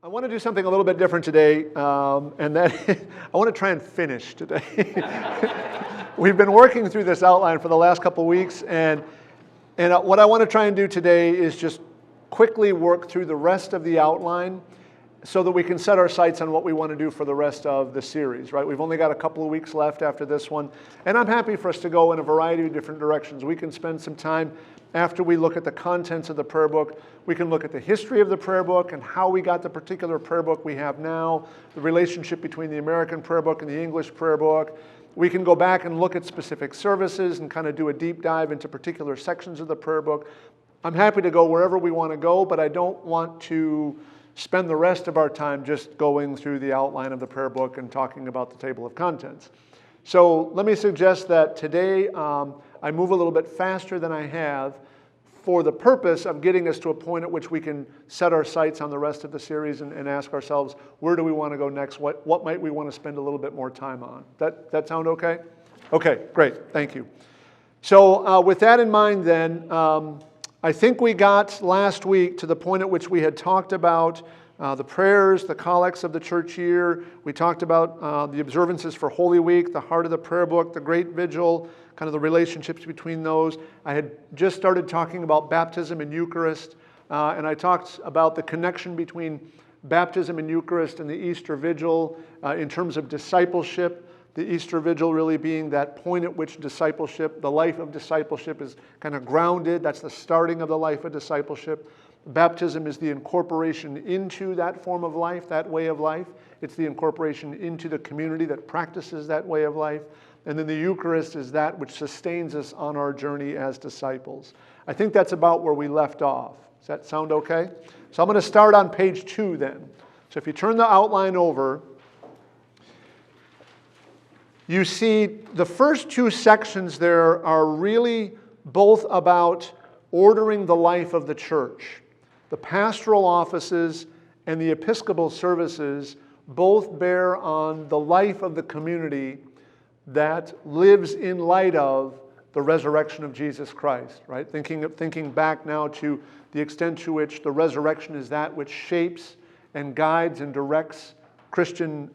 I want to do something a little bit different today, and that I want to try and finish today. We've been working through this outline for the last couple of weeks, and what I want to try and do today is just quickly work through the rest of the outline so that we can set our sights on what we want to do for the rest of the series, right? We've only got a couple of weeks left after this one, and I'm happy for us to go in a variety of different directions. We can spend some time after we look at the contents of the prayer book. We can look at the history of the prayer book and how we got the particular prayer book we have now, the relationship between the American prayer book and the English prayer book. We can go back and look at specific services and kind of do a deep dive into particular sections of the prayer book. I'm happy to go wherever we want to go, but I don't want to spend the rest of our time just going through the outline of the prayer book and talking about the table of contents. So let me suggest that today I move a little bit faster than I have for the purpose of getting us to a point at which we can set our sights on the rest of the series and ask ourselves, where do we want to go next? What might we want to spend a little bit more time on? That sound okay? Okay, great. Thank you. So with that in mind then, I think we got last week to the point at which we had talked about the prayers, the collects of the church year. We talked about the observances for Holy Week, the heart of the prayer book, the great vigil, kind of the relationships between those. I had just started talking about baptism and Eucharist, and I talked about the connection between baptism and Eucharist and the Easter Vigil in terms of discipleship. The Easter Vigil really being that point at which discipleship, the life of discipleship is kind of grounded. That's the starting of the life of discipleship. Baptism is the incorporation into that form of life, that way of life. It's the incorporation into the community that practices that way of life. And then the Eucharist is that which sustains us on our journey as disciples. I think that's about where we left off. Does that sound okay? So I'm going to start on page 2 then. So if you turn the outline over, you see the first 2 sections there are really both about ordering the life of the church. The pastoral offices and the episcopal services both bear on the life of the community that lives in light of the resurrection of Jesus Christ, right? Thinking back now to the extent to which the resurrection is that which shapes and guides and directs Christian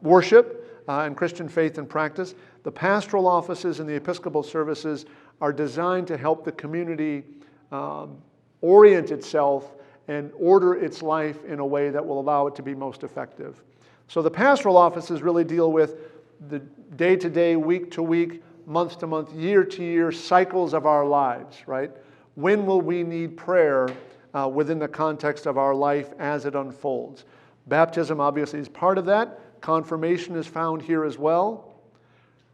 worship and Christian faith and practice. The pastoral offices and the episcopal services are designed to help the community orient itself and order its life in a way that will allow it to be most effective. So the pastoral offices really deal with the day-to-day, week-to-week, month-to-month, year-to-year cycles of our lives, right? When will we need prayer within the context of our life as it unfolds? Baptism obviously is part of that. Confirmation is found here as well.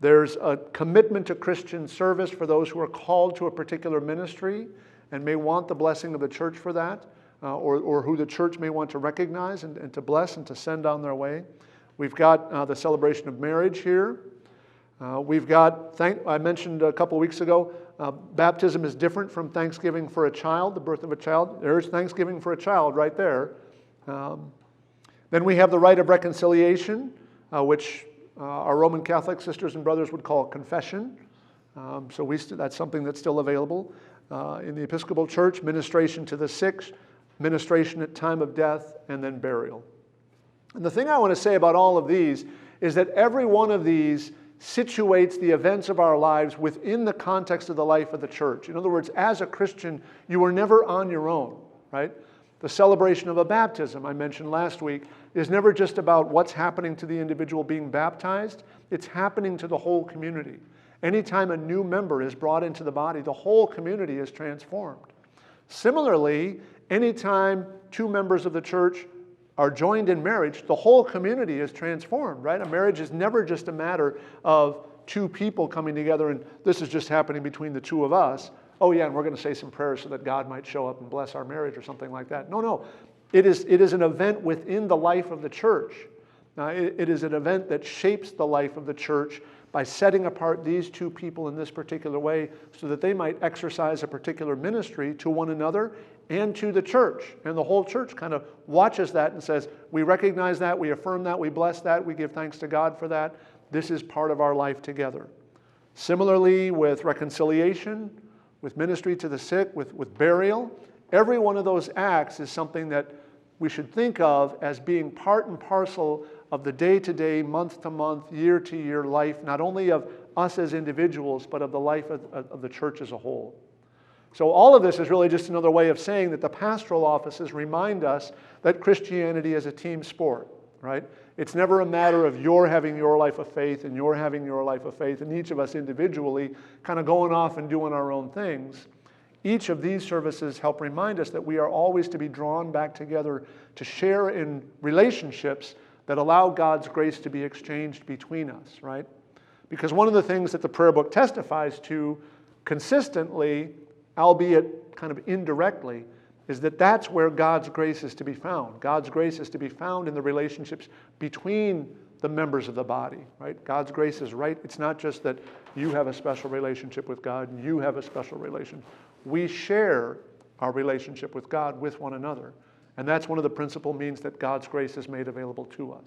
There's a commitment to Christian service for those who are called to a particular ministry and may want the blessing of the church for that, or who the church may want to recognize and to bless and to send on their way. We've got the celebration of marriage here. We've got, I mentioned a couple weeks ago, baptism is different from Thanksgiving for a child, the birth of a child. There's Thanksgiving for a child right there. Then we have the rite of reconciliation, which our Roman Catholic sisters and brothers would call confession. That's something that's still available. In the Episcopal Church, ministration to the sick, ministration at time of death, and then burial. And the thing I want to say about all of these is that every one of these situates the events of our lives within the context of the life of the church. In other words, as a Christian, you are never on your own, right? The celebration of a baptism, I mentioned last week, is never just about what's happening to the individual being baptized. It's happening to the whole community. Anytime a new member is brought into the body, the whole community is transformed. Similarly, anytime 2 members of the church are joined in marriage, the whole community is transformed, right? A marriage is never just a matter of 2 people coming together and this is just happening between the 2 of us. Oh yeah, and we're going to say some prayers so that God might show up and bless our marriage or something like that. No. It is an event within the life of the church. It is an event that shapes the life of the church by setting apart these 2 people in this particular way so that they might exercise a particular ministry to one another and to the church. And the whole church kind of watches that and says, we recognize that, we affirm that, we bless that, we give thanks to God for that. This is part of our life together. Similarly, with reconciliation, with ministry to the sick, with burial, every one of those acts is something that we should think of as being part and parcel of the day-to-day, month-to-month, year-to-year life, not only of us as individuals, but of the life of the church as a whole. So all of this is really just another way of saying that the pastoral offices remind us that Christianity is a team sport, right? It's never a matter of you're having your life of faith and you're having your life of faith, and each of us individually kind of going off and doing our own things. Each of these services help remind us that we are always to be drawn back together to share in relationships that allow God's grace to be exchanged between us, right? Because one of the things that the prayer book testifies to consistently, albeit kind of indirectly, is that that's where God's grace is to be found. God's grace is to be found in the relationships between the members of the body, right? God's grace is right. It's not just that you have a special relationship with God and you have a special relation. We share our relationship with God with one another. And that's one of the principal means that God's grace is made available to us.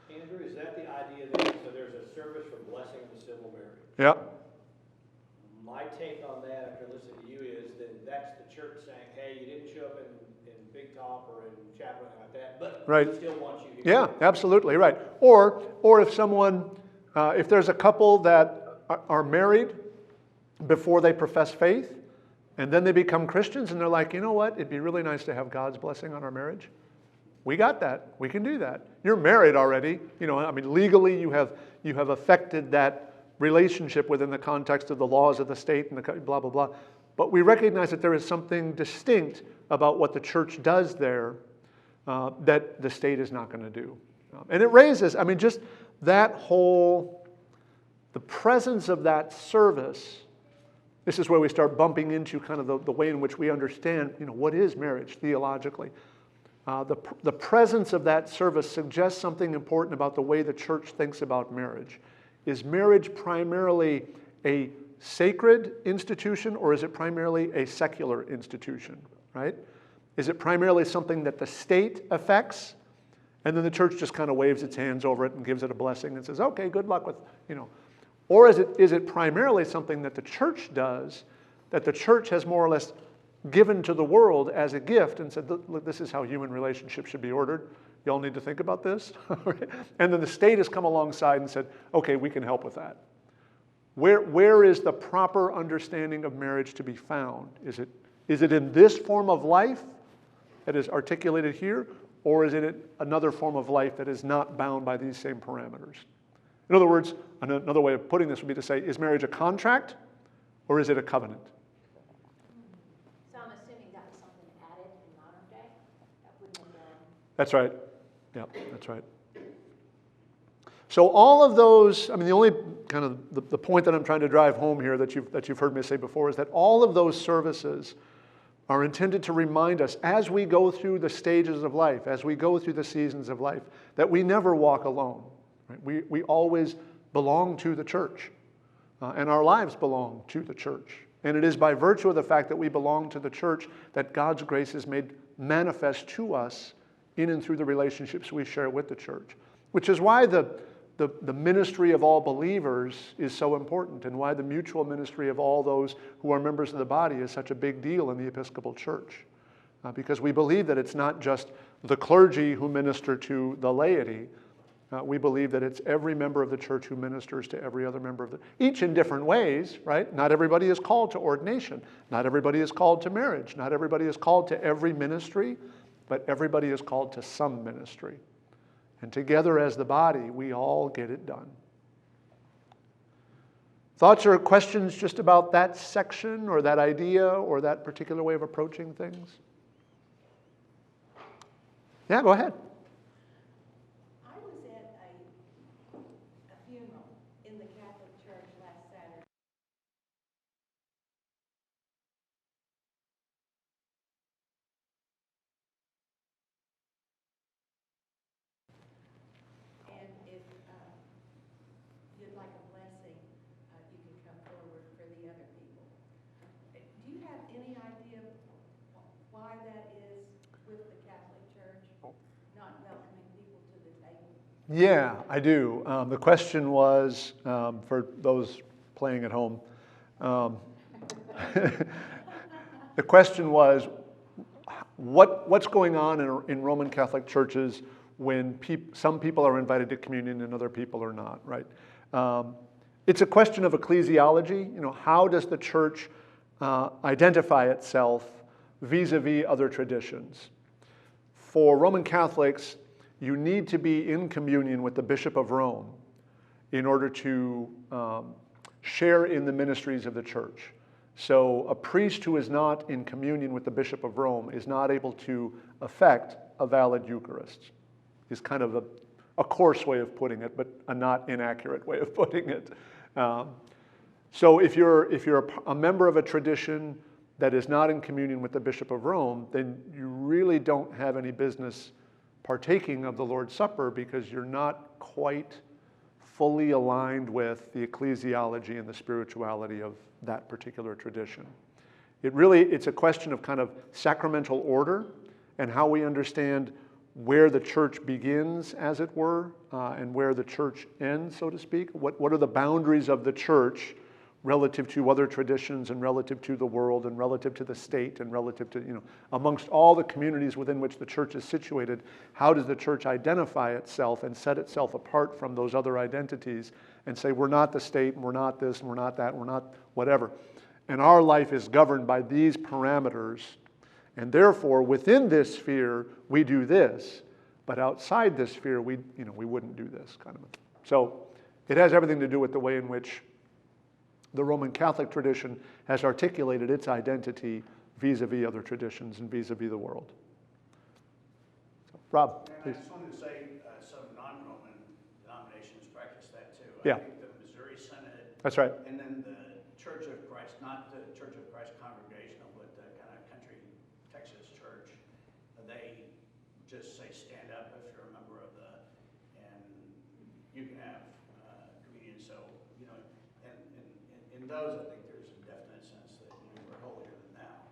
Andrew, is that the idea that so there's a service for blessing the civil marriage? Yeah. My take on that after listening to you is that that's the church saying, hey, you didn't show up in Big Top or in Chapel like that, but right. we still want you here. Yeah, absolutely, right. Or if someone, if there's a couple that are married before they profess faith, and then they become Christians, and they're like, you know what, it'd be really nice to have God's blessing on our marriage. We got that. We can do that. You're married already. You know, I mean, legally you have affected that relationship within the context of the laws of the state and the blah, blah, blah. But we recognize that there is something distinct about what the church does there that the state is not going to do. And it raises, I mean, just that whole, the presence of that service. This is where we start bumping into kind of the way in which we understand, you know, what is marriage theologically. The presence of that service suggests something important about the way the church thinks about marriage. Is marriage primarily a sacred institution, or is it primarily a secular institution, right? Is it primarily something that the state affects, and then the church just kind of waves its hands over it and gives it a blessing and says, okay, good luck with, you know. Or is it primarily something that the church does, that the church has more or less given to the world as a gift and said, look, this is how human relationships should be ordered. Y'all need to think about this. And then the state has come alongside and said, okay, we can help with that. Where is the proper understanding of marriage to be found? Is it in this form of life that is articulated here, or is it another form of life that is not bound by these same parameters? In other words, another way of putting this would be to say, is marriage a contract or is it a covenant? So I'm assuming that was something added in modern day? That wouldn't have been... That's right. Yeah, that's right. So all of those, I mean, the only kind of the point that I'm trying to drive home here that you've heard me say before is that all of those services are intended to remind us as we go through the stages of life, as we go through the seasons of life, that we never walk alone. Right? We always belong to the church, and our lives belong to the church. And it is by virtue of the fact that we belong to the church that God's grace is made manifest to us in and through the relationships we share with the church, which is why the ministry of all believers is so important, and why the mutual ministry of all those who are members of the body is such a big deal in the Episcopal Church. Because we believe that it's not just the clergy who minister to the laity. We believe that it's every member of the church who ministers to every other member of the, each in different ways, right? Not everybody is called to ordination. Not everybody is called to marriage. Not everybody is called to every ministry, but everybody is called to some ministry. And together as the body, we all get it done. Thoughts or questions just about that section or that idea or that particular way of approaching things? Yeah, go ahead. I was at a funeral in the Catholic Church last Saturday. And if you'd like a blessing, you can come forward for the other people. Do you have any idea why that is with the Catholic Church, not welcoming people to the table? Yeah, I do. The question was, for those playing at home, the question was, what's going on in Roman Catholic churches when some people are invited to communion and other people are not, right? It's a question of ecclesiology. How does the church identify itself vis-a-vis other traditions? For Roman Catholics, you need to be in communion with the Bishop of Rome in order to share in the ministries of the church. So a priest who is not in communion with the Bishop of Rome is not able to effect a valid Eucharist, is kind of a coarse way of putting it, but a not inaccurate way of putting it. So if you're a member of a tradition that is not in communion with the Bishop of Rome, then you really don't have any business partaking of the Lord's Supper because you're not quite fully aligned with the ecclesiology and the spirituality of that particular tradition. It's a question of kind of sacramental order and how we understand where the church begins, as it were, and where the church ends, so to speak. What are the boundaries of the church relative to other traditions and relative to the world and relative to the state and relative to, amongst all the communities within which the church is situated, how does the church identify itself and set itself apart from those other identities and say, we're not the state, and we're not this, and we're not that, and we're not whatever. And our life is governed by these parameters, and therefore, within this sphere, we do this, but outside this sphere, we wouldn't do this kind of thing. So it has everything to do with the way in which the Roman Catholic tradition has articulated its identity vis-a-vis other traditions and vis-a-vis the world. So, Rob, please. I just wanted to say some non-Roman denominations practice that too. Yeah. I think the Missouri Synod. That's right. And then the Church of Christ, not the Church of Christ Congregational, but the kind of country Texas church. They just say stand up if you're a member of and you can have communion. So, in those, I think there's a definite sense that we're holier than thou.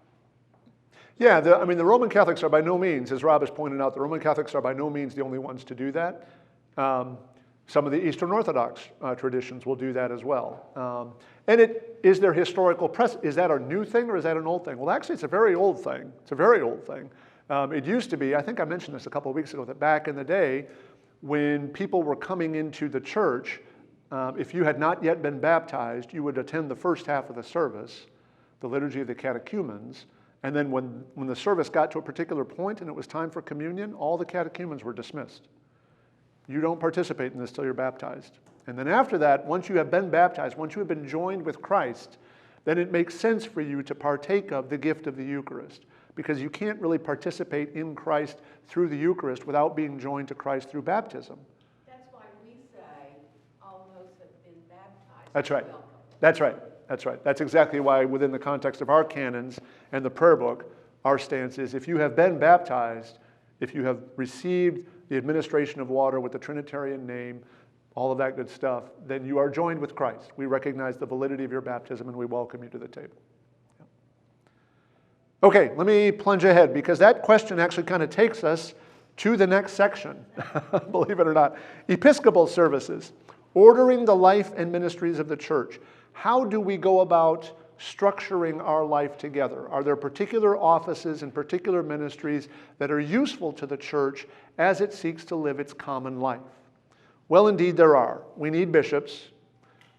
Yeah, the Roman Catholics are by no means, as Rob has pointed out, the Roman Catholics are by no means the only ones to do that. Some of the Eastern Orthodox traditions will do that as well. And is there historical precedent? Is that a new thing or is that an old thing? Well, actually, it's a very old thing. It's a very old thing. It used to be, I think I mentioned this a couple of weeks ago, that back in the day, when people were coming into the church, if you had not yet been baptized, you would attend the first half of the service, the liturgy of the catechumens, and then when the service got to a particular point and it was time for communion, all the catechumens were dismissed. You don't participate in this till you're baptized. And then after that, once you have been baptized, once you have been joined with Christ, then it makes sense for you to partake of the gift of the Eucharist, because you can't really participate in Christ through the Eucharist without being joined to Christ through baptism. That's right. That's right. That's right. That's exactly why within the context of our canons and the prayer book, our stance is if you have been baptized, if you have received the administration of water with the Trinitarian name, all of that good stuff, then you are joined with Christ. We recognize the validity of your baptism and we welcome you to the table. Yeah. Okay, let me plunge ahead because that question actually kind of takes us to the next section, believe it or not. Episcopal services. Ordering the life and ministries of the church. How do we go about structuring our life together? Are there particular offices and particular ministries that are useful to the church as it seeks to live its common life? Well, indeed there are. We need bishops,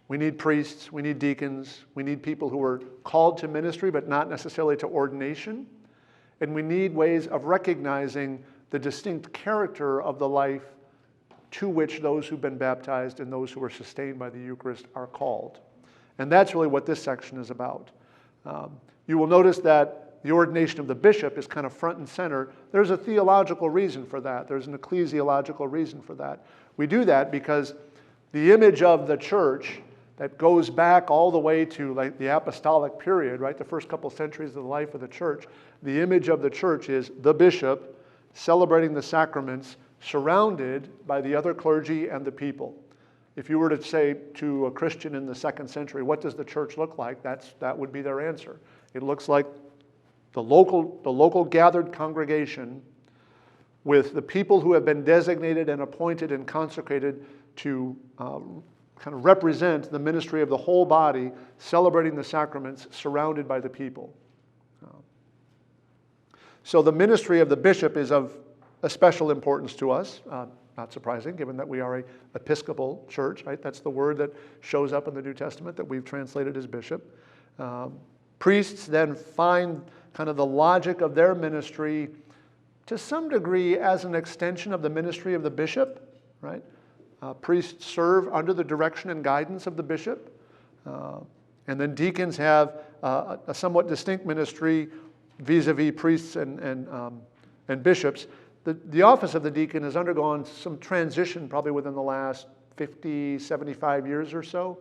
we need priests, we need deacons, we need people who are called to ministry but not necessarily to ordination, and we need ways of recognizing the distinct character of the life to which those who've been baptized and those who are sustained by the Eucharist are called. And that's really what this section is about. You will notice that the ordination of the bishop is kind of front and center. There's a theological reason for that. There's an ecclesiological reason for that. We do that because the image of the church that goes back all the way to like the apostolic period, right, the first couple centuries of the life of the church, the image of the church is the bishop celebrating the sacraments, surrounded by the other clergy and the people. If you were to say to a Christian in the 2nd century, what does the church look like? That would be their answer. It looks like the local gathered congregation with the people who have been designated and appointed and consecrated to kind of represent the ministry of the whole body, celebrating the sacraments, surrounded by the people. So the ministry of the bishop is of a special importance to us. Not surprising, given that we are an Episcopal church, right? That's the word that shows up in the New Testament that we've translated as bishop. Priests then find kind of the logic of their ministry to some degree as an extension of the ministry of the bishop, right? Priests serve under the direction and guidance of the bishop. And then deacons have a somewhat distinct ministry vis-a-vis priests and bishops. The office of the deacon has undergone some transition probably within the last 50, 75 years or so.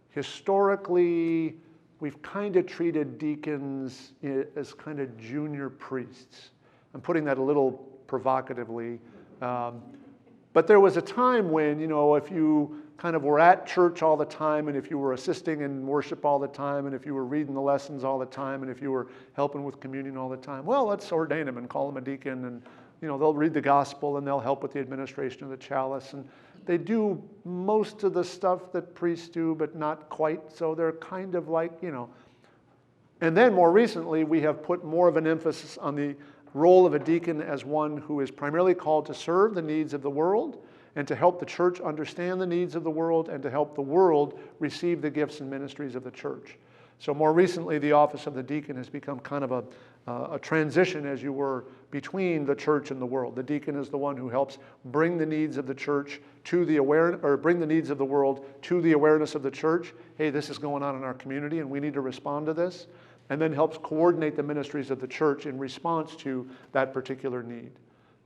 Historically, we've kind of treated deacons as kind of junior priests. I'm putting that a little provocatively. But there was a time when, if you kind of were at church all the time, and if you were assisting in worship all the time, and if you were reading the lessons all the time, and if you were helping with communion all the time, well, let's ordain them and call them a deacon, and they'll read the gospel and they'll help with the administration of the chalice, and they do most of the stuff that priests do, but not quite. So they're kind of like, And then more recently, we have put more of an emphasis on the role of a deacon as one who is primarily called to serve the needs of the world and to help the church understand the needs of the world and to help the world receive the gifts and ministries of the church. So more recently, the office of the deacon has become kind of a transition, as you were, between the church and the world. The deacon is the one who helps bring the needs of the church to the awareness, or bring the needs of the world to the awareness of the church. Hey, this is going on in our community and we need to respond to this. And then helps coordinate the ministries of the church in response to that particular need.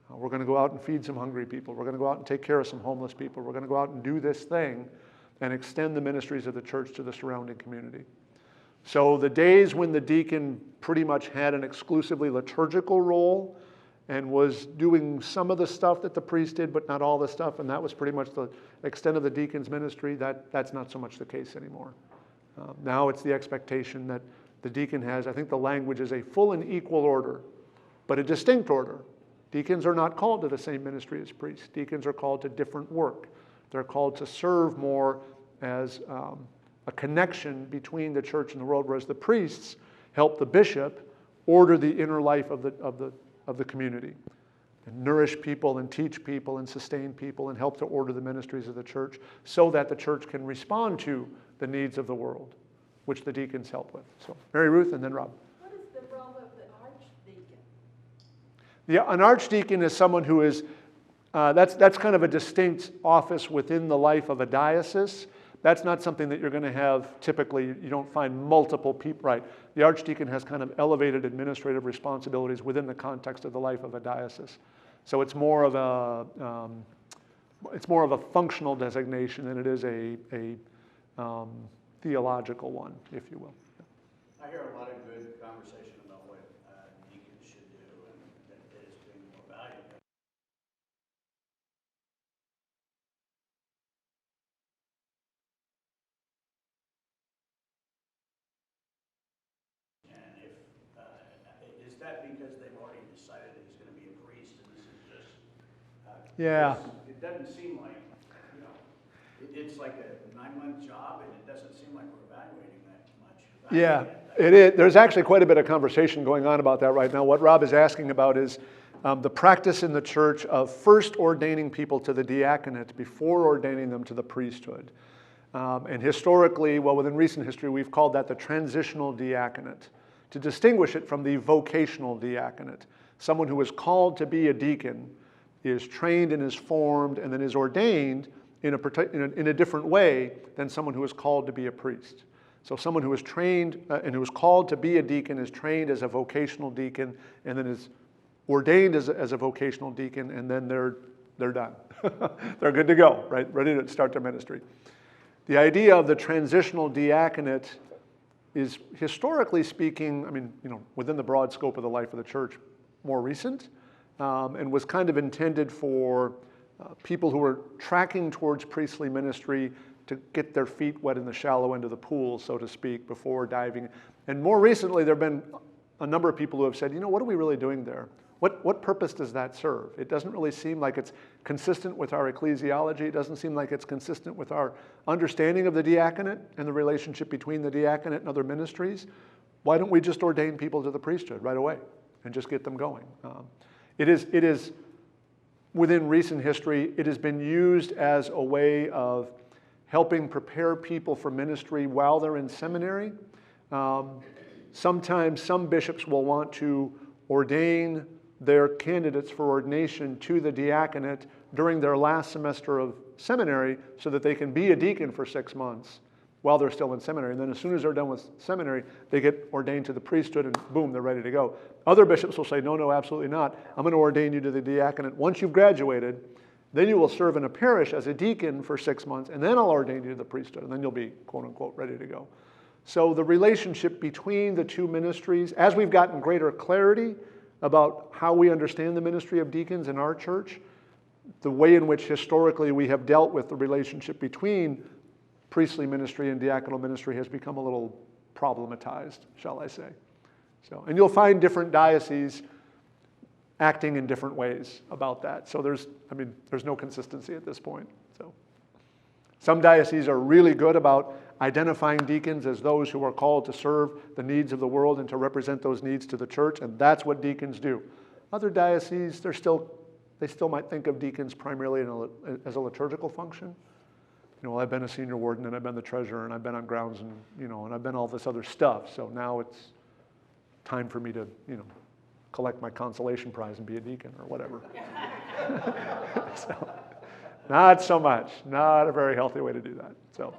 We're going to go out and feed some hungry people. We're going to go out and take care of some homeless people. We're going to go out and do this thing and extend the ministries of the church to the surrounding community. So the days when the deacon pretty much had an exclusively liturgical role and was doing some of the stuff that the priest did, but not all the stuff, and that was pretty much the extent of the deacon's ministry, that's not so much the case anymore. Now it's the expectation that the deacon has, I think the language is a full and equal order, but a distinct order. Deacons are not called to the same ministry as priests. Deacons are called to different work. They're called to serve more as a connection between the church and the world, whereas the priests help the bishop order the inner life of the community, and nourish people and teach people and sustain people and help to order the ministries of the church so that the church can respond to the needs of the world, which the deacons help with. So Mary Ruth and then Rob. What is the role of the archdeacon? Yeah, an archdeacon is someone who is, that's kind of a distinct office within the life of a diocese. That's not something that you're going to have typically. You don't find multiple people, right? The archdeacon has kind of elevated administrative responsibilities within the context of the life of a diocese. So it's more of a functional designation than it is a theological one, if you will. I hear a lot of good conversation about what deacons should do and that it is being more valuable. And is that because they've already decided that he's going to be a priest and this is just, Yeah. It doesn't seem like, it's like a 9-month job and it doesn't seem like we're evaluating that much. Yeah, it is. There's actually quite a bit of conversation going on about that right now. What Rob is asking about is the practice in the church of first ordaining people to the diaconate before ordaining them to the priesthood. And historically, well, within recent history, we've called that the transitional diaconate, to distinguish it from the vocational diaconate. Someone who is called to be a deacon is trained and is formed and then is ordained in a different way than someone who is called to be a priest. So someone who is trained and who is called to be a deacon is trained as a vocational deacon and then is ordained as a vocational deacon, and then they're done. They're good to go, right? Ready to start their ministry. The idea of the transitional diaconate is, historically speaking, within the broad scope of the life of the church, more recent, and was kind of intended for people who were tracking towards priestly ministry to get their feet wet in the shallow end of the pool, so to speak, before diving. And more recently, there have been a number of people who have said, what are we really doing there? What purpose does that serve? It doesn't really seem like it's consistent with our ecclesiology. It doesn't seem like it's consistent with our understanding of the diaconate and the relationship between the diaconate and other ministries. Why don't we just ordain people to the priesthood right away? and just get them going. It is within recent history, it has been used as a way of helping prepare people for ministry while they're in seminary. Sometimes some bishops will want to ordain their candidates for ordination to the diaconate during their last semester of seminary so that they can be a deacon for 6 months while they're still in seminary. And then as soon as they're done with seminary, they get ordained to the priesthood and boom, they're ready to go. Other bishops will say, no, absolutely not. I'm going to ordain you to the diaconate. Once you've graduated, then you will serve in a parish as a deacon for 6 months, and then I'll ordain you to the priesthood, and then you'll be, quote unquote, ready to go. So the relationship between the two ministries, as we've gotten greater clarity about how we understand the ministry of deacons in our church, the way in which historically we have dealt with the relationship between priestly ministry and diaconal ministry has become a little problematized, shall I say. So, and you'll find different dioceses acting in different ways about that. So there's no consistency at this point. So some dioceses are really good about identifying deacons as those who are called to serve the needs of the world and to represent those needs to the church, and that's what deacons do. Other dioceses, they still might think of deacons primarily as a liturgical function. Well, I've been a senior warden and I've been the treasurer and I've been on grounds and and I've been all this other stuff. So now it's time for me to collect my consolation prize and be a deacon or whatever. So, not so much. Not a very healthy way to do that. So,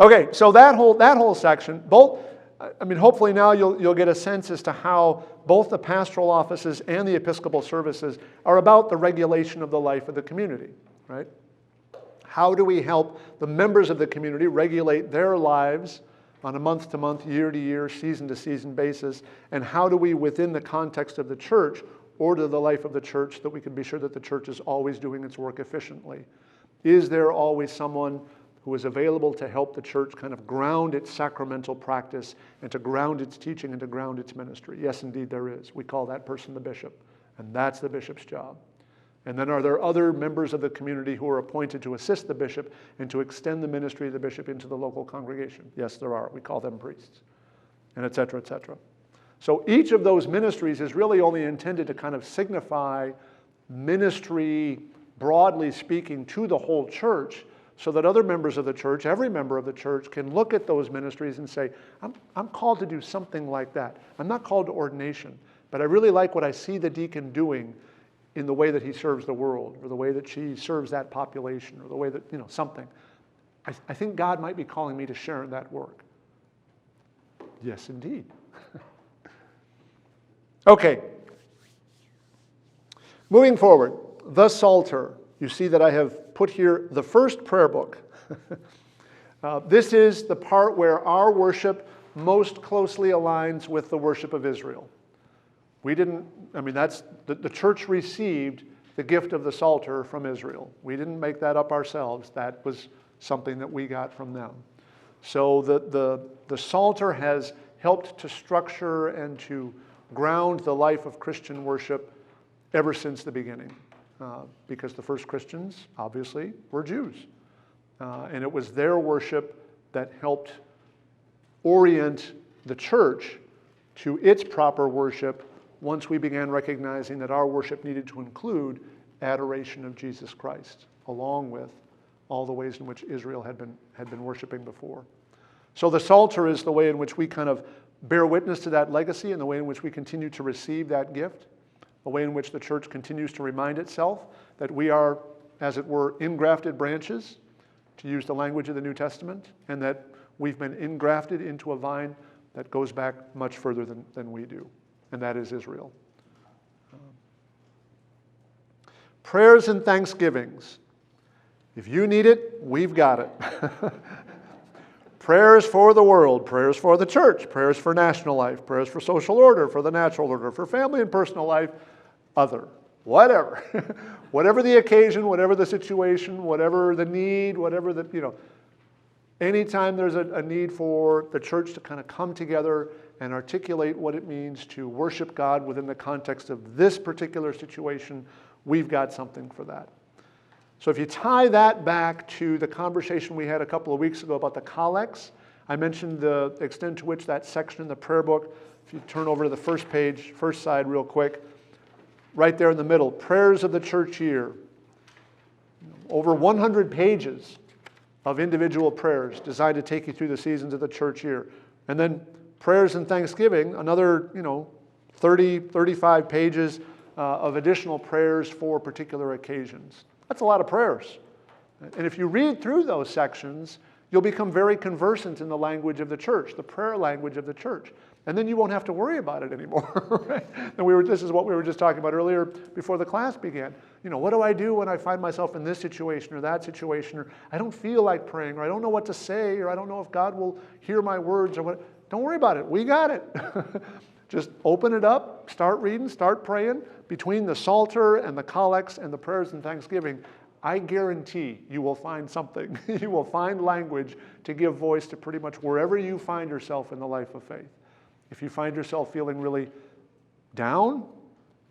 okay. So that whole section, hopefully now you'll get a sense as to how both the pastoral offices and the episcopal services are about the regulation of the life of the community, right? How do we help the members of the community regulate their lives on a month-to-month, year-to-year, season-to-season basis? And how do we, within the context of the church, order the life of the church so that we can be sure that the church is always doing its work efficiently? Is there always someone who is available to help the church kind of ground its sacramental practice and to ground its teaching and to ground its ministry? Yes, indeed, there is. We call that person the bishop, and that's the bishop's job. And then are there other members of the community who are appointed to assist the bishop and to extend the ministry of the bishop into the local congregation? Yes, there are. We call them priests, and et cetera, et cetera. So each of those ministries is really only intended to kind of signify ministry, broadly speaking, to the whole church, so that other members of the church, every member of the church, can look at those ministries and say, I'm called to do something like that. I'm not called to ordination, but I really like what I see the deacon doing in the way that he serves the world, or the way that she serves that population, or the way that, something. I think God might be calling me to share in that work. Yes, indeed. Okay. Moving forward, the Psalter. You see that I have put here the first prayer book. This is the part where our worship most closely aligns with the worship of Israel. The church received the gift of the Psalter from Israel. We didn't make that up ourselves. That was something that we got from them. So the Psalter has helped to structure and to ground the life of Christian worship ever since the beginning. Because the first Christians, obviously, were Jews. And it was their worship that helped orient the church to its proper worship once we began recognizing that our worship needed to include adoration of Jesus Christ, along with all the ways in which Israel had been worshiping before. So the Psalter is the way in which we kind of bear witness to that legacy and the way in which we continue to receive that gift, a way in which the church continues to remind itself that we are, as it were, ingrafted branches, to use the language of the New Testament, and that we've been ingrafted into a vine that goes back much further than we do, and that is Israel. Prayers and thanksgivings. If you need it, we've got it. Prayers for the world, prayers for the church, prayers for national life, prayers for social order, for the natural order, for family and personal life, whatever. Whatever the occasion, whatever the situation, whatever the need, whatever the, anytime there's a need for the church to kind of come together and articulate what it means to worship God within the context of this particular situation, we've got something for that. So if you tie that back to the conversation we had a couple of weeks ago about the collects, I mentioned the extent to which that section in the prayer book if you turn over to the first page, first side real quick, right there in the middle, prayers of the church year. Over 100 pages of individual prayers designed to take you through the seasons of the church year. And then prayers and thanksgiving, another 30, 35 pages of additional prayers for particular occasions. That's a lot of prayers. And if you read through those sections, you'll become very conversant in the language of the church, the prayer language of the church. And then you won't have to worry about it anymore. Right? And this is what we were just talking about earlier before the class began. What do I do when I find myself in this situation or that situation, or I don't feel like praying, or I don't know what to say, or I don't know if God will hear my words, or what? Don't worry about it. We got it. Just open it up, start reading, start praying. Between the Psalter and the collects and the prayers and thanksgiving, I guarantee you will find something. You will find language to give voice to pretty much wherever you find yourself in the life of faith. If you find yourself feeling really down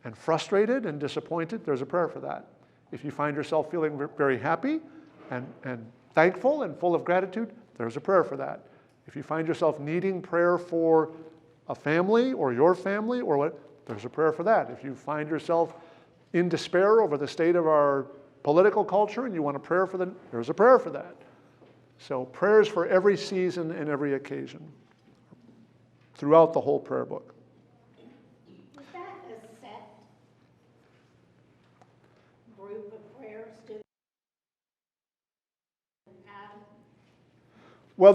and frustrated and disappointed, there's a prayer for that. If you find yourself feeling very happy and thankful and full of gratitude, there's a prayer for that. If you find yourself needing prayer for a family or your family or what, there's a prayer for that. If you find yourself in despair over the state of our political culture and you want a prayer for them, there's a prayer for that. So prayers for every season and every occasion throughout the whole prayer book. Was that a set group of prayers to add? Well,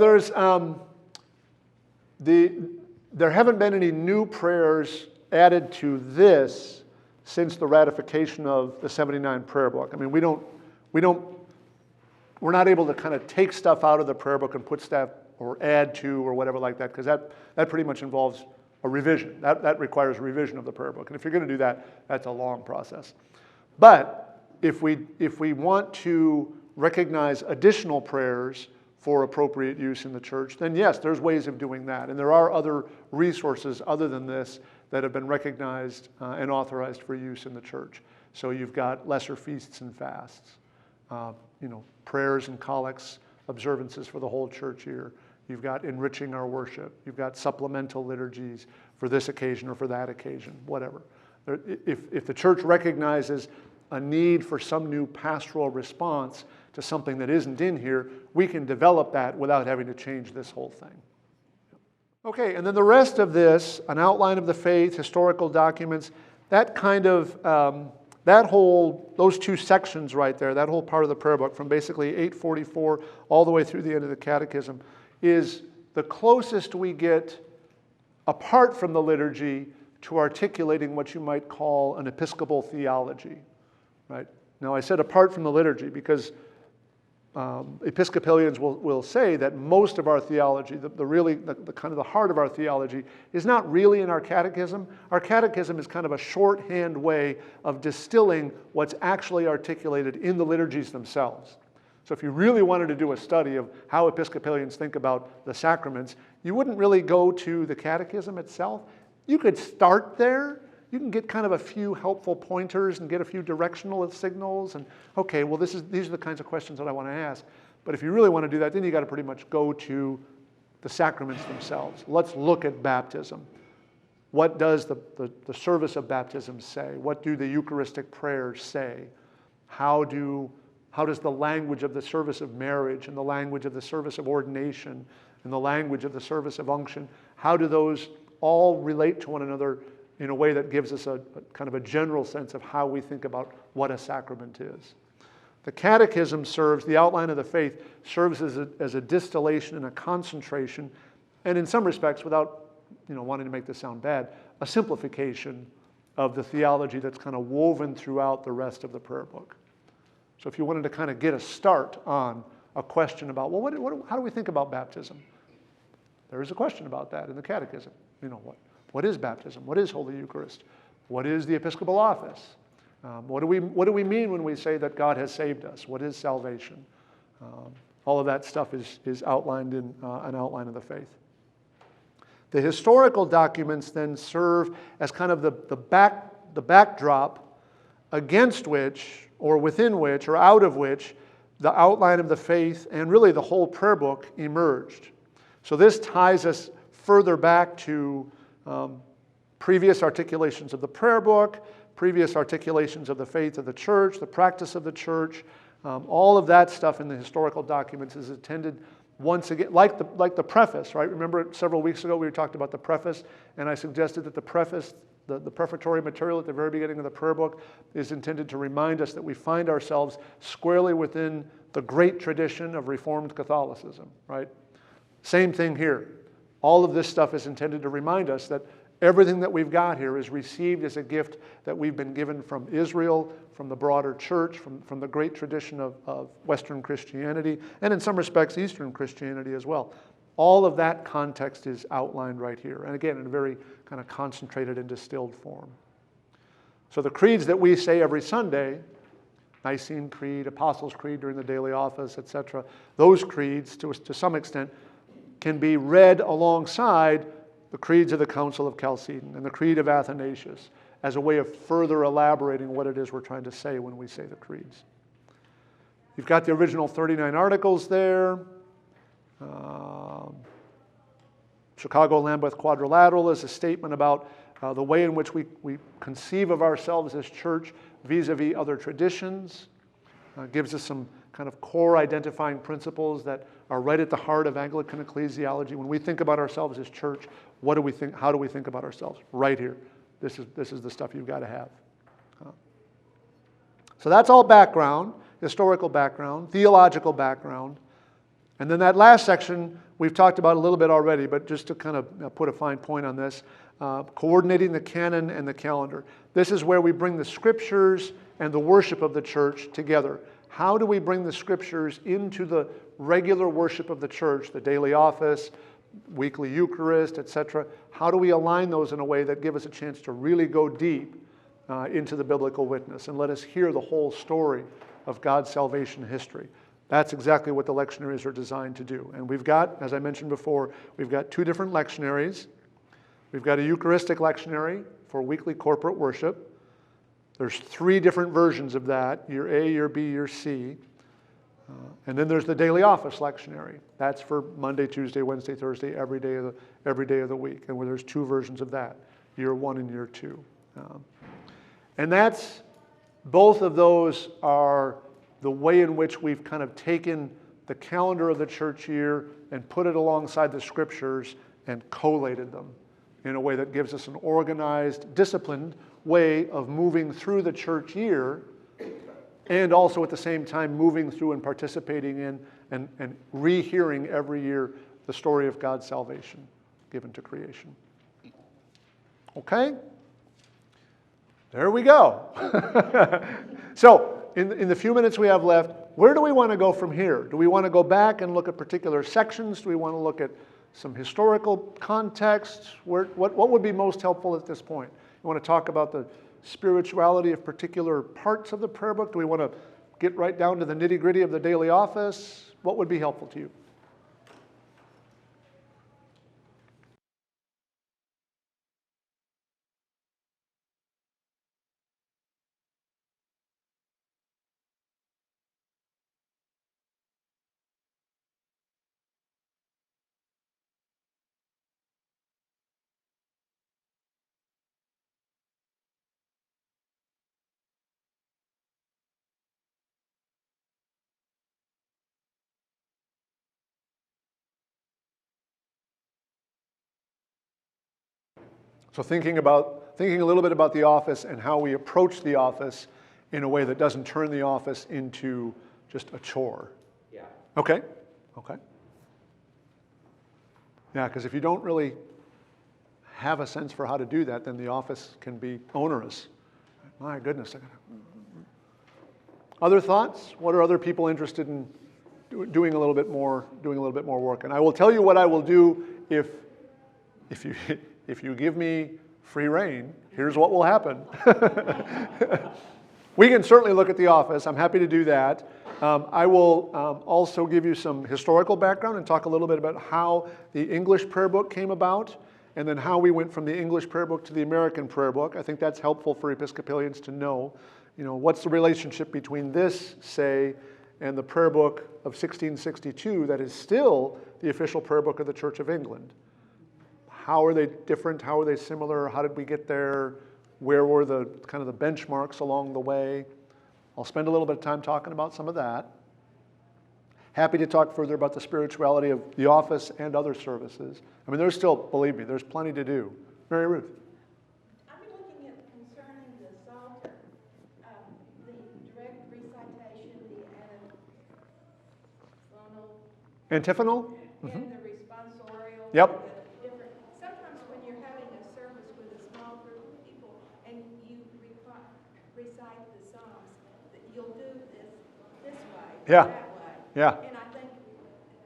there haven't been any new prayers added to this since the ratification of the 79 prayer book. I mean, we're not able to kind of take stuff out of the prayer book and put stuff or add to or whatever like that, because that pretty much involves a revision. That requires revision of the prayer book. And if you're going to do that, that's a long process. But if we want to recognize additional prayers for appropriate use in the church, then yes, there's ways of doing that. And there are other resources other than this that have been recognized and authorized for use in the church. So you've got lesser feasts and fasts, prayers and collects, observances for the whole church year. You've got enriching our worship. You've got supplemental liturgies for this occasion or for that occasion, whatever. If the church recognizes a need for some new pastoral response to something that isn't in here, we can develop that without having to change this whole thing. Okay, and then the rest of this, an outline of the faith, historical documents, that kind of, those two sections right there, that whole part of the prayer book from basically 844 all the way through the end of the catechism is the closest we get, apart from the liturgy, to articulating what you might call an episcopal theology, right? Now I said apart from the liturgy because Episcopalians will say that most of our theology, the kind of the heart of our theology, is not really in our catechism. Our catechism is kind of a shorthand way of distilling what's actually articulated in the liturgies themselves. So if you really wanted to do a study of how Episcopalians think about the sacraments, you wouldn't really go to the catechism itself. You could start there. You can get kind of a few helpful pointers and get a few directional signals and, okay, well, these are the kinds of questions that I want to ask. But if you really want to do that, then you got to pretty much go to the sacraments themselves. Let's look at baptism. What does the service of baptism say? What do the Eucharistic prayers say? How does the language of the service of marriage and the language of the service of ordination and the language of the service of unction, how do those all relate to one another in a way that gives us a kind of a general sense of how we think about what a sacrament is? The catechism serves, the outline of the faith, serves as a distillation and a concentration, and in some respects, without wanting to make this sound bad, a simplification of the theology that's kind of woven throughout the rest of the prayer book. So if you wanted to kind of get a start on a question about, well, how do we think about baptism? There is a question about that in the catechism. What is baptism? What is Holy Eucharist? What is the Episcopal office? What do we mean when we say that God has saved us? What is salvation? All of that stuff is outlined in an outline of the faith. The historical documents then serve as kind of the backdrop against which, or within which, or out of which, the outline of the faith and really the whole prayer book emerged. So this ties us further back to previous articulations of the prayer book, previous articulations of the faith of the church, the practice of the church. All of that stuff in the historical documents is intended, once again, like the preface, right? Remember several weeks ago we talked about the preface, and I suggested that the preface, the prefatory material at the very beginning of the prayer book, is intended to remind us that we find ourselves squarely within the great tradition of Reformed Catholicism, right? Same thing here. All of this stuff is intended to remind us that everything that we've got here is received as a gift that we've been given from Israel, from the broader church, from the great tradition of Western Christianity, and in some respects Eastern Christianity as well. All of that context is outlined right here, and again in a very kind of concentrated and distilled form. So the creeds that we say every Sunday, Nicene Creed, Apostles' Creed during the daily office, etc., those creeds to some extent can be read alongside the creeds of the Council of Chalcedon and the Creed of Athanasius as a way of further elaborating what it is we're trying to say when we say the creeds. You've got the original 39 articles there. Chicago Lambeth Quadrilateral is a statement about the way in which we conceive of ourselves as church vis-a-vis other traditions. Gives us some kind of core identifying principles that are right at the heart of Anglican ecclesiology. When we think about ourselves as church, what do we think? How do we think about ourselves? Right here. This is the stuff you've got to have. So that's all background, historical background, theological background. And then that last section we've talked about a little bit already, but just to kind of put a fine point on this, coordinating the canon and the calendar. This is where we bring the scriptures and the worship of the church together. How do we bring the scriptures into the regular worship of the church, the daily office, weekly Eucharist, etc.? How do we align those in a way that give us a chance to really go deep into the biblical witness and let us hear the whole story of God's salvation history? That's exactly what the lectionaries are designed to do. And we've got, as I mentioned before, we've got two different lectionaries. We've got a Eucharistic lectionary for weekly corporate worship. There's three different versions of that, year A, year B, year C. And then there's the daily office lectionary. That's for Monday, Tuesday, Wednesday, Thursday, every day of the week. And where there's two versions of that, year 1 and year 2. And that's, both of those are the way in which we've kind of taken the calendar of the church year and put it alongside the scriptures and collated them in a way that gives us an organized, disciplined way of moving through the church year, and also at the same time moving through and participating in and rehearing every year the story of God's salvation given to creation. Okay? There we go. So, in the few minutes we have left, where do we want to go from here? Do we want to go back and look at particular sections? Do we want to look at some historical context? What would be most helpful at this point? You want to talk about the spirituality of particular parts of the prayer book? Do we want to get right down to the nitty-gritty of the daily office? What would be helpful to you? So thinking a little bit about the office and how we approach the office in a way that doesn't turn the office into just a chore. Yeah. Okay. Yeah, because if you don't really have a sense for how to do that, then the office can be onerous. My goodness. Other thoughts? What are other people interested in doing a little bit more work? And I will tell you what I will do if you give me free rein. Here's what will happen. We can certainly look at the office. I'm happy to do that. I will also give you some historical background and talk a little bit about how the English prayer book came about, and then how we went from the English prayer book to the American prayer book. I think that's helpful for Episcopalians to know. What's the relationship between this, say, and the prayer book of 1662 that is still the official prayer book of the Church of England? how are they different? How are they similar? How did we get there? Where were the kind of the benchmarks along the way? I'll spend a little bit of time talking about some of that. Happy to talk further about the spirituality of the office and other services. I mean, there's still, believe me, there's plenty to do. Mary Ruth. I'm looking at concerning the Psalter, the direct recitation, the Antiphonal? and the responsorial. Yep. The different, sometimes when you're having a service with a small group of people and you recite the Psalms, that you'll do this way, Yeah. that way. Yeah, And I think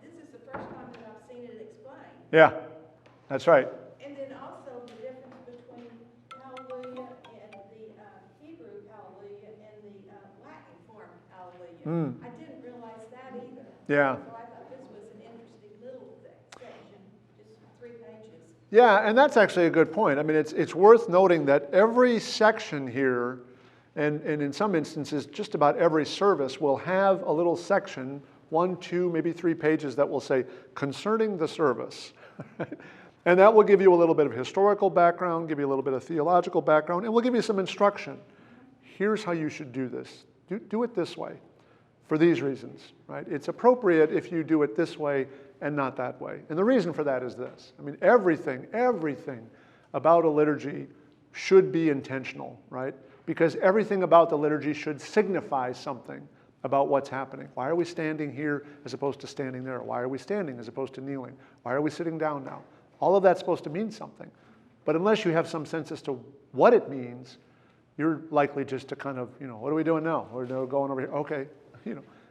this is the first time that I've seen it explained. yeah, that's right. And then also the difference between hallelujah and the Hebrew hallelujah and the Latin form hallelujah. I didn't realize that either. Yeah. So I thought this was an interesting little section, just 3 pages. Yeah, and that's actually a good point. I mean, it's worth noting that every section here, and in some instances, just about every service will have a little section, 1, 2, maybe 3 pages that will say, concerning the service. And that will give you a little bit of historical background, give you a little bit of theological background, and we'll give you some instruction. Here's how you should do this. Do it this way for these reasons, right? It's appropriate if you do it this way and not that way. And the reason for that is this. I mean, everything about a liturgy should be intentional, right? Because everything about the liturgy should signify something about what's happening. Why are we standing here as opposed to standing there? Why are we standing as opposed to kneeling? Why are we sitting down now? All of that's supposed to mean something. But unless you have some sense as to what it means, you're likely just to kind of, what are we doing now? We're going over here. Okay,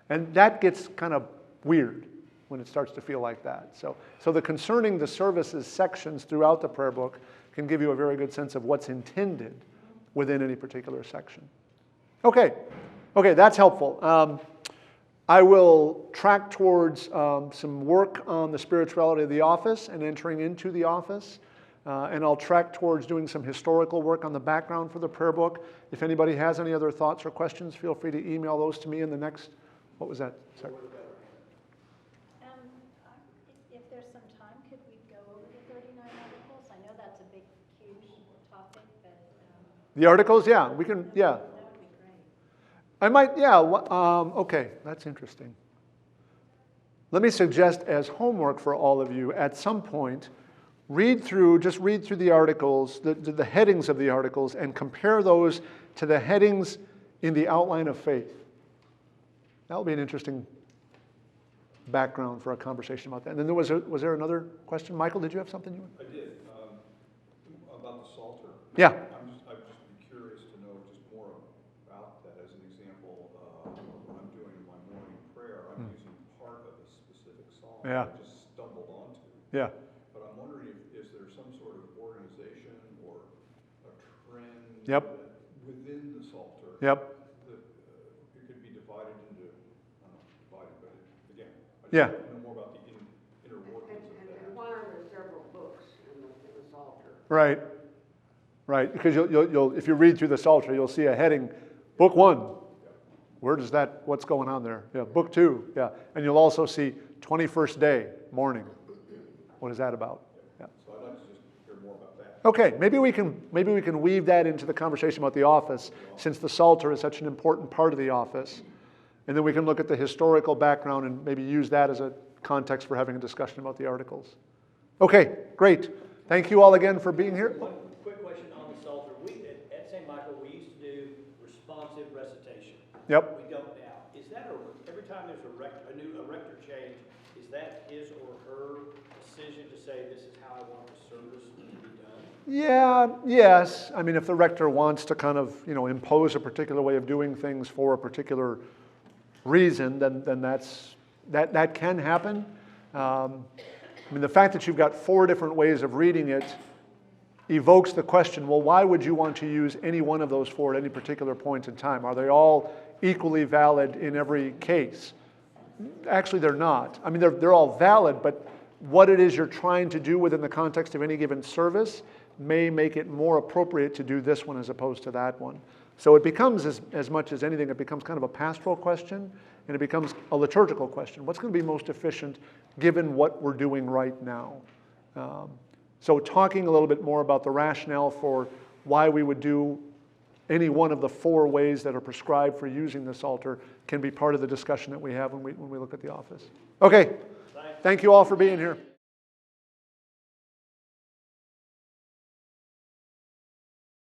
And that gets kind of weird when it starts to feel like that. So the concerning the services sections throughout the prayer book can give you a very good sense of what's intended within any particular section. Okay, that's helpful. I will track towards some work on the spirituality of the office and entering into the office. And I'll track towards doing some historical work on the background for the prayer book. If anybody has any other thoughts or questions, feel free to email those to me in the next, what was that? Sorry. If there's some time, could we go over the 39 articles? I know that's a big, huge topic, but. The articles, yeah, we can, yeah. That would be great. I might, yeah, okay, that's interesting. Let me suggest as homework for all of you, at some point, just read through the articles, the headings of the articles, and compare those to the headings in the outline of faith. That'll be an interesting background for a conversation about that. And then was there another question? Michael, did you have something you I did, about the Psalter. Yeah. I'd just be curious to know just more about that. As an example, when I'm doing my morning prayer, I'm using part of a specific psalm Yeah. that I just stumbled onto. Yeah. But I'm wondering is there some sort of organization or a trend Yep. within the Psalter Yep. that it could be divided into, I don't know, divided, but again, I just Yeah. want to know more about the inner workings of that. And why are there several books in the Psalter? Right. Because you'll if you read through the Psalter, you'll see a heading, Book 1. What's going on there? Yeah, Book 2. Yeah, and you'll also see 21st day, morning. What is that about? Yeah. So I'd like to just hear more about that. Okay, maybe we can weave that into the conversation about the office, since the Psalter is such an important part of the office, and then we can look at the historical background and maybe use that as a context for having a discussion about the articles. Okay, great. Thank you all again for being here. One quick question on the Psalter. At St. Michael, we used to do responsive recitation. Yep. We don't now. Is that every time there's a rector change, is that his or her decision to say this is how I want the service to be done? Yeah, yes. I mean, if the rector wants to kind of, impose a particular way of doing things for a particular reason, then that can happen. I mean, the fact that you've got 4 different ways of reading it evokes the question, well, why would you want to use any one of those 4 at any particular point in time? Are they all equally valid in every case? Actually, they're not. I mean, they're all valid, but what it is you're trying to do within the context of any given service may make it more appropriate to do this one as opposed to that one. So it becomes, as much as anything, it becomes kind of a pastoral question, and it becomes a liturgical question. What's going to be most efficient given what we're doing right now? So talking a little bit more about the rationale for why we would do any one of the 4 ways that are prescribed for using this altar can be part of the discussion that we have when we look at the office. Okay, thank you all for being here.